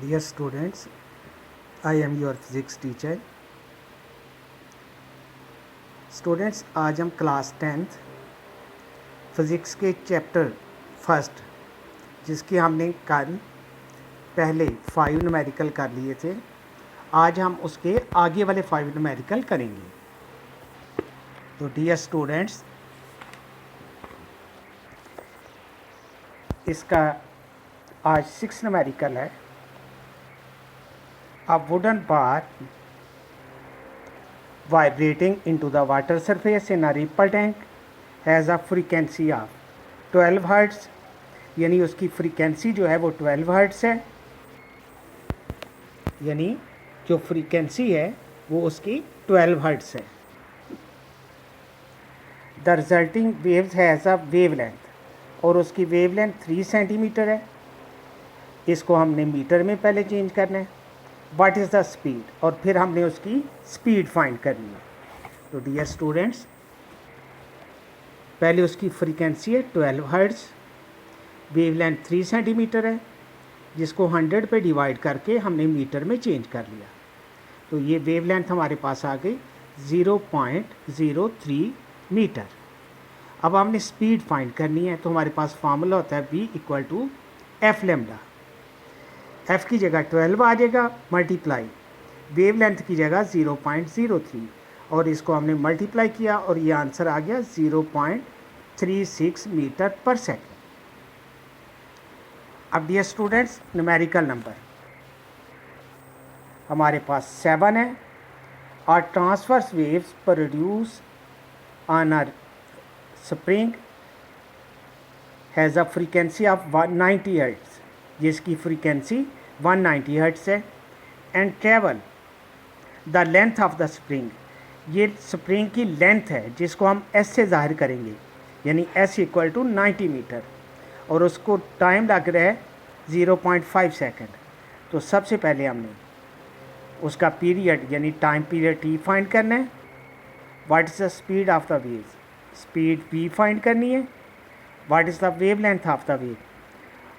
Dear students, I am your physics teacher. Students, आज हम class 10th physics के chapter first, जिसकी हमने कल पहले 5 न्यूमेरिकल कर लिए थे, आज हम उसके आगे वाले 5 न्यूमेरिकल करेंगे। तो डियर स्टूडेंट्स, इसका आज 6 न्यूमेरिकल है। A wooden bar vibrating into the water surface in a ripple tank has a frequency of 12 hertz, यानी उसकी फ्रीक्वेंसी जो है वो 12 हर्ट्ज़ है, यानी जो फ्रीक्वेंसी है वो उसकी 12 हर्ट्ज़ है। The resulting waves has a wavelength, और उसकी वेवलेंथ 3 सेंटीमीटर है। इसको हमने मीटर में पहले चेंज करना है। व्हाट इज़ द स्पीड, और फिर हमने उसकी स्पीड फाइंड करनी है। तो डियर स्टूडेंट्स, पहले उसकी फ्रीक्वेंसी है 12 हर्ट्ज़, वेवलेंथ 3 सेंटीमीटर है, जिसको 100 पे डिवाइड करके हमने मीटर में चेंज कर लिया। तो ये वेवलेंथ हमारे पास आ गई 0.03 मीटर। अब हमने स्पीड फाइंड करनी है, तो हमारे पास फार्मूला होता है V = F लैम्डा। F की जगह 12 आ जाएगा, मल्टीप्लाई वेवलेंथ की जगह 0.03, और इसको हमने मल्टीप्लाई किया और ये आंसर आ गया 0.36 मीटर पर सेकेंड। अब डियर स्टूडेंट्स, न्यूमेरिकल नंबर हमारे पास 7 है। और transverse waves produce on a spring has a frequency of 190 hertz, जिसकी फ्रीक्वेंसी 190 हर्ट्ज़ है। And travel the length of the spring, ये स्प्रिंग की लेंथ है जिसको हम S से जाहिर करेंगे, यानी S = 90 मीटर, और उसको टाइम लग रहा है 0.5 सेकेंड। तो सबसे पहले हमने उसका पीरियड यानी टाइम पीरियड T फाइंड करना है। What is the speed of the wave, speed V find करनी है। What is the wave length of the wave,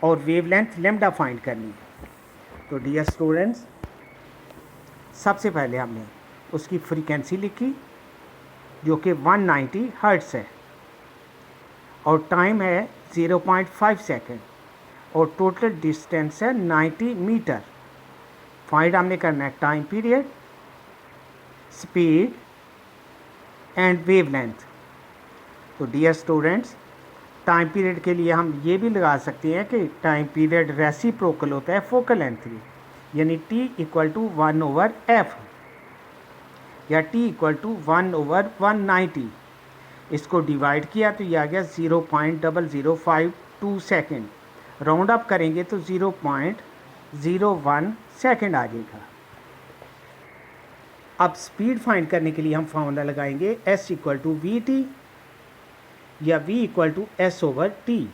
और वेव लेंथ लैम्डा फाइंड करनी है। तो डियर स्टूडेंट्स, सबसे पहले हमने उसकी फ्रीक्वेंसी लिखी जो कि 190 हर्ट्ज़ है, और टाइम है 0.5 सेकेंड, और टोटल डिस्टेंस है 90 मीटर। फाइंड हमने करना है time period, speed and wave length. तो डियर स्टूडेंट्स, टाइम पीरियड के लिए हम ये भी लगा सकते हैं कि टाइम पीरियड रेसिप्रोकल होता है फोकल लेंथ की, यानी T = 1/f, या T = 1/190। इसको डिवाइड किया तो ये आ गया 0.0052 सेकेंड। राउंड अप करेंगे तो 0.01 सेकेंड आ जाएगा। अब स्पीड फाइंड करने के लिए हम फार्मूला लगाएंगे S = VT, या V = S/T।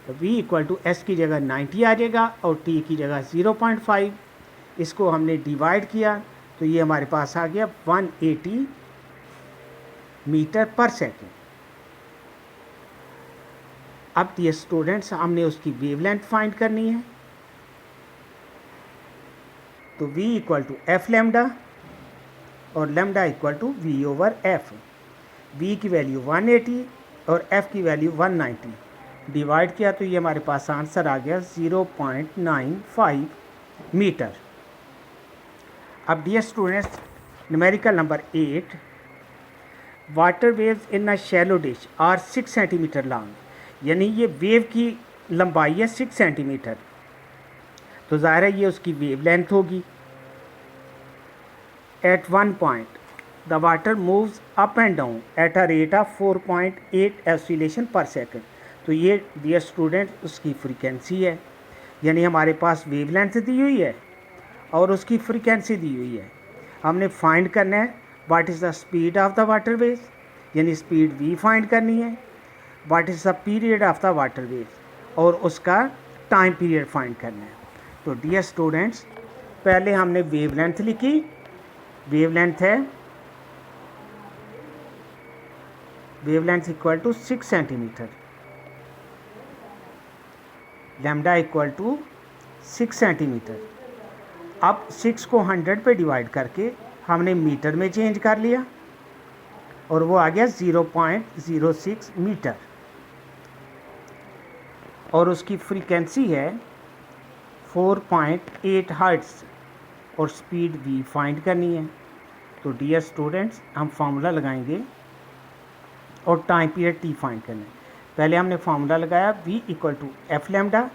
तो V = S की जगह 90 आ जाएगा और T की जगह 0.5। इसको हमने डिवाइड किया तो ये हमारे पास आ गया 180 मीटर पर सेकेंड। अब ये स्टूडेंट्स, हमने उसकी वेवलेंथ फाइंड करनी है। तो V = F लैम्डा, और लैम्डा = V/F। V की वैल्यू 180 और F की वैल्यू 190। डिवाइड किया तो ये हमारे पास आंसर आ गया 0.95 मीटर। अब dear students, numerical number 8, water waves in a shallow dish are 6 centimetre long, यानी ये वेव की लंबाई है 6 सेंटीमीटर। तो ज़ाहिर है ये उसकी वेव लेंथ होगी। At one point the water moves up and down at a rate of 4.8 oscillation per second. तो ये डियर स्टूडेंट उसकी फ्रीक्वेंसी है, यानी हमारे पास वेव लेंथ दी हुई है और उसकी फ्रीक्वेंसी दी हुई है। हमने फाइंड करना है what is the speed of the water wave, यानी स्पीड V फाइंड करनी है। What is the period of the water wave, और उसका टाइम पीरियड फाइंड करना है। तो डियर स्टूडेंट्स, पहले हमने वेव लेंथ लिखी। वेव लेंथ है = 6 सेंटीमीटर, लैम्डा = 6 सेंटीमीटर। अब 6 को 100 पे डिवाइड करके हमने मीटर में चेंज कर लिया और वो आ गया 0.06 मीटर, और उसकी फ्रीक्वेंसी है 4.8 हर्ट्ज़ और स्पीड v फाइंड करनी है। तो डियर स्टूडेंट्स, हम फार्मूला लगाएंगे और टाइम पीरियड t फाइंड करना है। पहले हमने फार्मूला लगाया v equal to F lambda,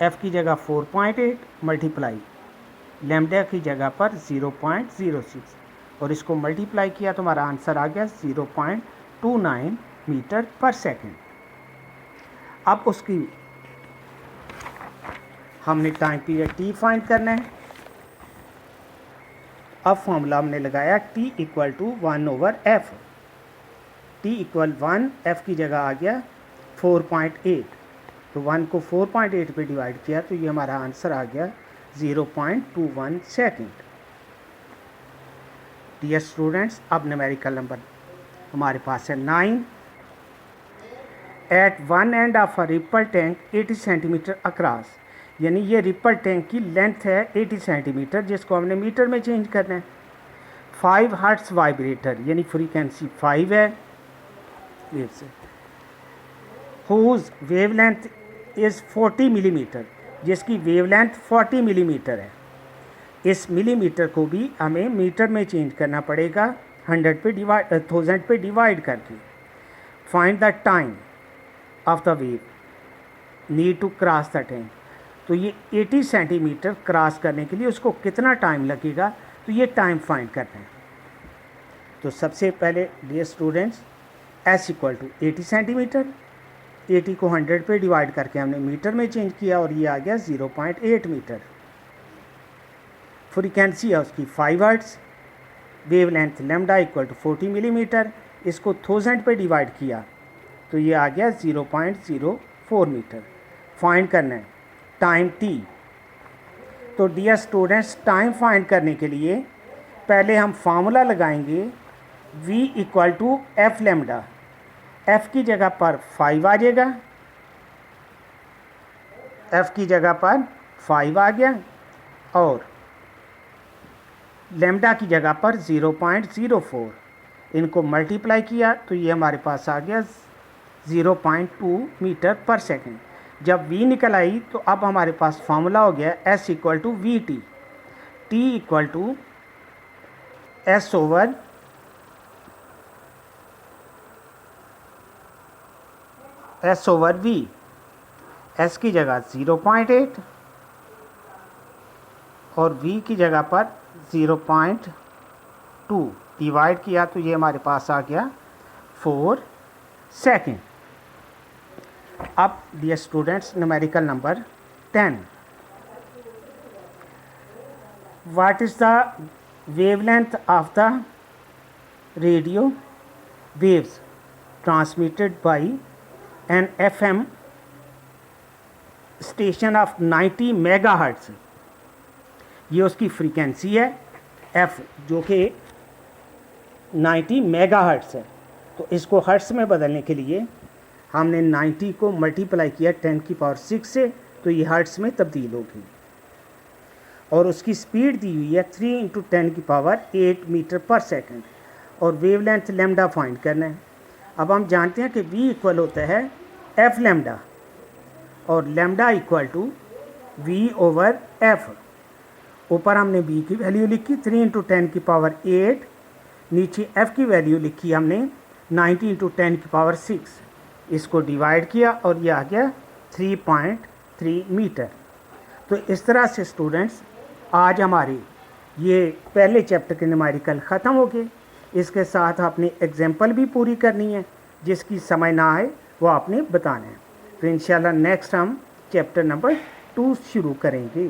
f की जगह 4.8 मल्टीप्लाई लैम्डा की जगह पर 0.06 और इसको मल्टीप्लाई किया तो हमारा आंसर आ गया 0.29 मीटर पर सेकेंड। अब उसकी हमने टाइम पीरियड t फाइंड करना है। अब फॉर्मूला हमने लगाया t equal to 1/f, t equal 1, f की जगह आ गया 4.8, तो 1 को 4.8 पे डिवाइड किया तो ये हमारा आंसर आ गया 0.21 सेकेंड। डियर स्टूडेंट्स, अब न्यूमेरिकल नंबर हमारे पास है 9। At one end of a ripple tank 80 centimetre across, यानी ये रिपल टैंक की लेंथ है 80 सेंटीमीटर, जिसको हमने मीटर में चेंज करना है। 5 हर्ट्ज़ वाइब्रेटर, यानी फ्रीक्वेंसी 5 है वेव से, हुज वेवलेंथ इज़ 40 मिलीमीटर, जिसकी वेवलेंथ 40 मिलीमीटर है। इस मिलीमीटर को भी हमें मीटर में चेंज करना पड़ेगा 1000 पे डिवाइड करके। Find the time of the wave need to cross the tank, तो ये 80 सेंटीमीटर क्रॉस करने के लिए उसको कितना टाइम लगेगा, तो ये टाइम फाइंड करना है। तो सबसे पहले dear students, s equal to 80 centimetre, 80 को 100 पे डिवाइड करके हमने मीटर में चेंज किया और ये आ गया 0.8 मीटर। फ्रीक्वेंसी है उसकी 5 hertz, wavelength lambda equal to 40 millimetre, इसको 1000 पे डिवाइड किया तो ये आ गया 0.04 मीटर। फाइंड करना है टाइम t। तो डियर स्टूडेंट्स, टाइम फाइंड करने के लिए पहले हम फार्मूला लगाएंगे v equal to F lambda, f की जगह पर 5 आ जाएगा, f की जगह पर 5 आ गया और लैम्डा की जगह पर 0.04, इनको मल्टीप्लाई किया तो ये हमारे पास आ गया 0.2 मीटर पर सेकेंड। जब v निकल आई तो अब हमारे पास फार्मूला हो गया s equal to V T, t equal to s over v, s की जगह 0.8 और v की जगह पर 0.2 डिवाइड किया तो ये हमारे पास आ गया 4 सेकेंड। अब dear students, numerical number 10, what is the wavelength of the radio waves transmitted by an FM station of 90 megahertz. ये उसकी फ्रीक्वेंसी है f, जो कि 90 मेगाहर्ट्ज़ है। तो इसको हर्ट्ज़ में बदलने के लिए हमने 90 को मल्टीप्लाई किया 10⁶ से, तो ये हर्ट्ज़ में तब्दील होगी। और उसकी स्पीड दी हुई है 3 × 10⁸ मीटर पर सेकेंड और वेवलेंथ लैम्डा फाइंड करना है। अब हम जानते हैं कि v इक्वल होता है एफ लैम्डा और lambda equal to v over f। ऊपर हमने b की वैल्यू लिखी 3 × 10⁸, नीचे f की वैल्यू लिखी हमने 90 × 10⁶। इसको डिवाइड किया और ये आ गया 3.3 मीटर। तो इस तरह से स्टूडेंट्स, आज हमारी ये पहले चैप्टर के न्यूमेरिकल ख़त्म हो गए। इसके साथ आपने एग्जाम्पल भी पूरी करनी है, जिसकी समझ ना आए वो आपने बताना है। तो इंशाल्लाह नेक्स्ट हम चैप्टर नंबर 2 शुरू करेंगे।